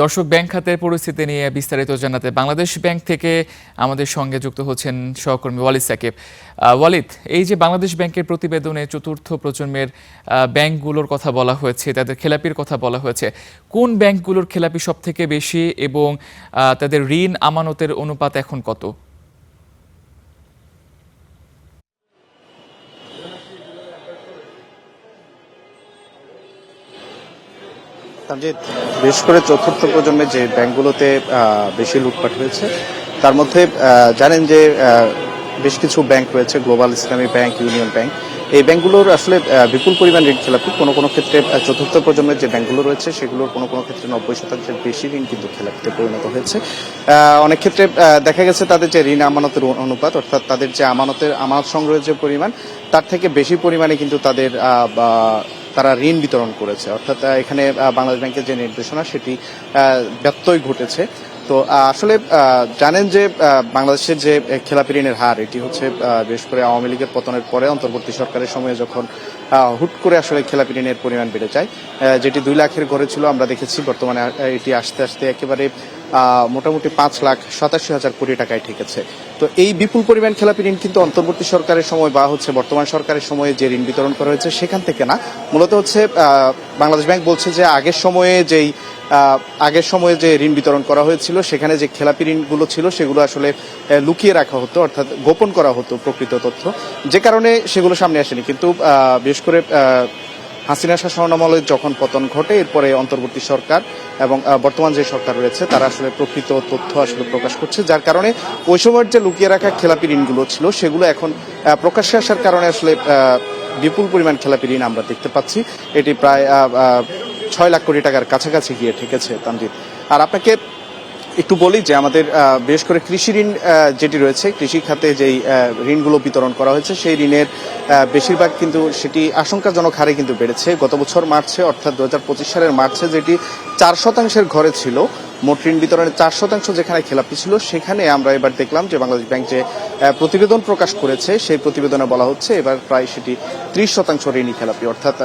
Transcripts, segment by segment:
দর্শক, ব্যাংক খাতের পরিস্থিতি নিয়ে বিস্তারিত জানাতে বাংলাদেশ ব্যাংক থেকে আমাদের সঙ্গে যুক্ত হচ্ছেন সহকর্মী ওয়ালিদ সাকিব। ওয়ালিদ, এই যে বাংলাদেশ ব্যাংকের প্রতিবেদনে চতুর্থ প্রজন্মের ব্যাংকগুলোর কথা বলা হয়েছে, তাদের খেলাপির কথা বলা হয়েছে, কোন ব্যাংকগুলোর খেলাপি সব থেকে বেশি এবং তাদের ঋণ আমানতের অনুপাত এখন কত? তামজিদ, বিশেষ করে চতুর্থ প্রজন্মের যে ব্যাংকগুলোতে বেশি লুটপাট হয়েছে তার মধ্যে জানেন যে বেশ কিছু ব্যাংক রয়েছে, গ্লোবাল ইসলামী ব্যাংক, ইউনিয়ন ব্যাংক। এই ব্যাংকগুলোর আসলে বিপুল পরিমাণ ঋণ খেলাপি। কোনো কোনো ক্ষেত্রে চতুর্থ প্রজন্মের যে ব্যাংকগুলো রয়েছে সেগুলোর কোনো কোনো ক্ষেত্রে 90% বেশি ঋণ কিন্তু খেলাপিতে পরিণত হয়েছে। অনেক ক্ষেত্রে দেখা গেছে তাদের যে ঋণ আমানতের অনুপাত, অর্থাৎ তাদের যে আমানত সংগ্রহের যে পরিমাণ, তার থেকে বেশি পরিমাণে কিন্তু তারা ঋণ বিতরণ করেছে। অর্থাৎ এখানে বাংলাদেশ ব্যাংকের যে নির্দেশনা সেটি ব্যত্যয় ঘটেছে। তো আসলে জানেন যে বাংলাদেশের যে খেলাপি ঋণের হার, এটি হচ্ছে বিশেষ করে আওয়ামী লীগের পতনের পরে অন্তর্বর্তী সরকারের সময়ে যখন হুট করে আসলে খেলাপি ঋণের পরিমাণ বেড়ে যায়, যেটি 2 লাখের ঘরে ছিল, আমরা দেখেছি বর্তমানে এটি আস্তে আস্তে একেবারে মোটামুটি 5,87,000 কোটি টাকায় ঠেকেছে। তো এই বিপুল পরিমাণ খেলাপি ঋণ কিন্তু অন্তর্বর্তী সরকারের সময় বা হচ্ছে বর্তমান সরকারের সময়ে যে ঋণ বিতরণ করা হয়েছে সেখান থেকে না, মূলত হচ্ছে বাংলাদেশ ব্যাংক বলছে যে আগের সময়ে যে ঋণ বিতরণ করা হয়েছিল সেখানে যে খেলাপি ঋণগুলো ছিল সেগুলো আসলে লুকিয়ে রাখা হতো, অর্থাৎ গোপন করা হতো প্রকৃত তথ্য, যে কারণে সেগুলো সামনে আসেনি। কিন্তু বিশেষ করে হাসিনা শাসনামলের যখন পতন ঘটে, এরপরে অন্তর্বর্তী সরকার এবং বর্তমান যে সরকার রয়েছে তারা আসলে প্রকৃত তথ্য আসলে প্রকাশ করছে, যার কারণে ওই সময়ের যে লুকিয়ে রাখা খেলাপি ঋণগুলো ছিল সেগুলো এখন প্রকাশ্যে আসার কারণে আসলে বিপুল পরিমাণ খেলাপি ঋণ আমরা দেখতে পাচ্ছি। এটি প্রায় 6 লাখ কোটি টাকার কাছাকাছি গিয়ে ঠেকেছে তামজিদ। আর আপনাকে একটু বলি যে আমাদের বিশেষ করে কৃষি ঋণ যেটি রয়েছে, কৃষি খাতে যেই ঋণগুলো বিতরণ করা হয়েছে সেই ঋণের বেশিরভাগ কিন্তু সেটি আশঙ্কাজনক হারে কিন্তু বেড়েছে। গত বছর মার্চে, অর্থাৎ 2025 সালের মার্চে, যেটি 4% ঘরে ছিল, মোট ঋণ বিতরণের 4% যেখানে খেলাপি ছিল, সেখানে আমরা এবার দেখলাম যে বাংলাদেশ ব্যাংক যে প্রতিবেদন প্রকাশ করেছে সেই প্রতিবেদনে বলা হচ্ছে এবার প্রায় সেটি 30% ঋণই খেলাপি, অর্থাৎ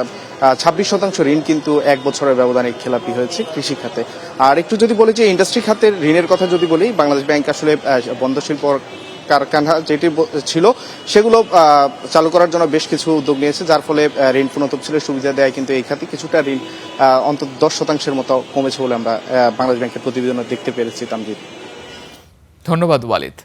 26% ঋণ কিন্তু 1 বছরের ব্যবধানে খেলাপি হয়েছে কৃষি খাতে। আর একটু যদি বলি যে ইন্ডাস্ট্রি খাতের ঋণের কথা যদি বলি, বাংলাদেশ ব্যাংক আসলে বন্ধ শিল্প কারখানা যেটি ছিল সেগুলো চালু করার জন্য বেশ কিছু উদ্যোগ নিয়েছে, যার ফলে ঋণ পুনঃতফসিলের সুবিধা দেয় কিন্তু এই খাতে কিছুটা ঋণ অন্তত 10% মতো কমেছে বলে আমরা বাংলাদেশ ব্যাংকের প্রতিবেদনে দেখতে পেরেছি। তামজিদ, ধন্যবাদ ওয়ালিদ।